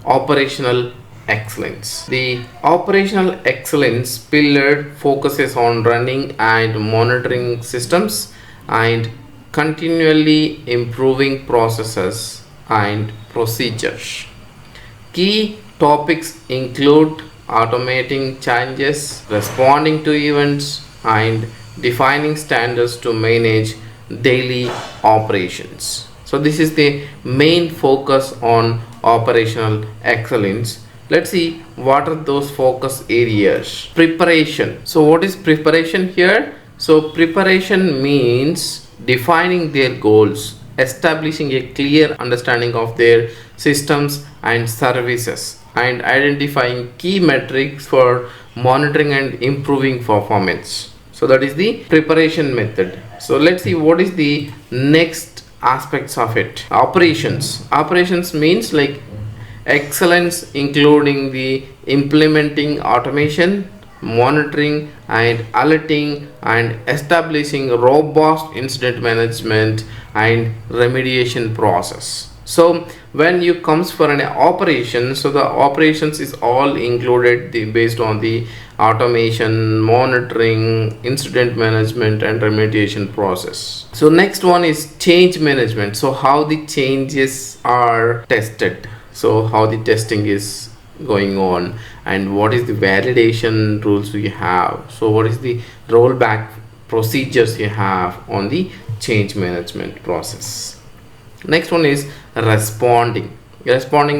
operational excellence. The operational excellence pillar focuses on running and monitoring systems and continually improving processes and procedures. Key topics include automating changes, responding to events, and defining standards to manage daily operations. So this is the main focus on operational excellence. Let's see what are those focus areas. Preparation. So what is preparation here? So preparation means defining their goals, establishing a clear understanding of their systems and services, and identifying key metrics for monitoring and improving performance. So that is the preparation method. So let's see what is the next aspects of it. Operations means like excellence, including the implementing automation, monitoring and alerting, and establishing robust incident management and remediation process. So when you comes for an operation, so the operations is all included based on the automation, monitoring, incident management and remediation process. So next one is change management. So how the changes are tested, so how the testing is going on, and what is the validation rules we have. So what is the rollback procedures you have on the change management process. Next one is responding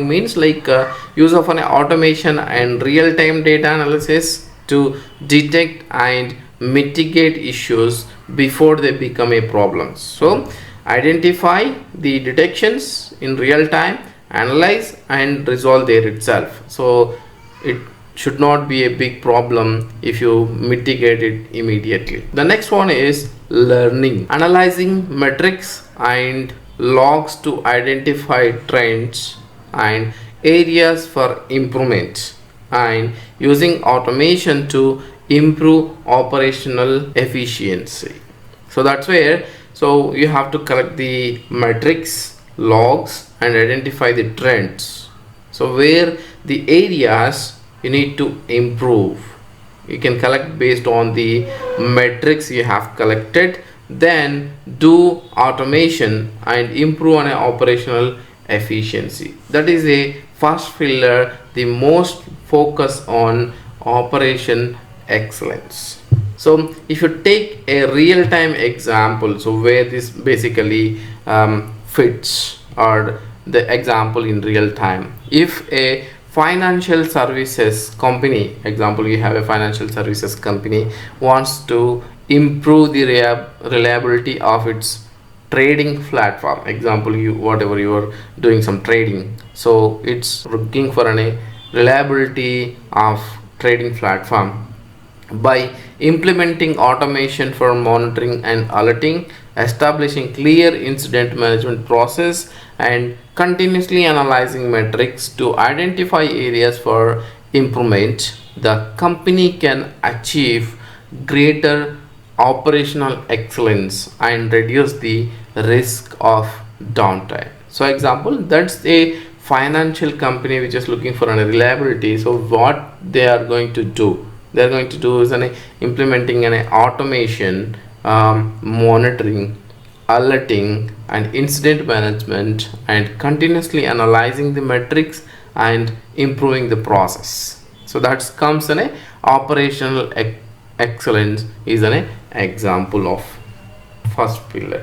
means like use of an automation and real-time data analysis to detect and mitigate issues before they become a problem. So identify the detections in real time, analyze and resolve there itself. So it should not be a big problem if you mitigate it immediately. The next one is learning, analyzing metrics and logs to identify trends and areas for improvement, and using automation to improve operational efficiency. So that's where, so you have to collect the metrics, logs and identify the trends. So where the areas you need to improve, you can collect based on the metrics you have collected, then do automation and improve on an operational efficiency. That is a first pillar, the most focus on operation excellence. So if you take a real-time example, so where this basically fits, or the example in real time, if a financial services company, example you have a financial services company wants to improve the reliability of its trading platform, example you whatever you are doing some trading, so it's looking for a reliability of trading platform by implementing automation for monitoring and alerting, establishing clear incident management process, and continuously analyzing metrics to identify areas for improvement. The company can achieve greater operational excellence and reduce the risk of downtime. So example, that's a financial company which is looking for a reliability. So what they are going to do, they are going to do is implementing an automation, monitoring, alerting and incident management, and continuously analyzing the metrics and improving the process. So that comes in a operational excellence is an example of first pillar.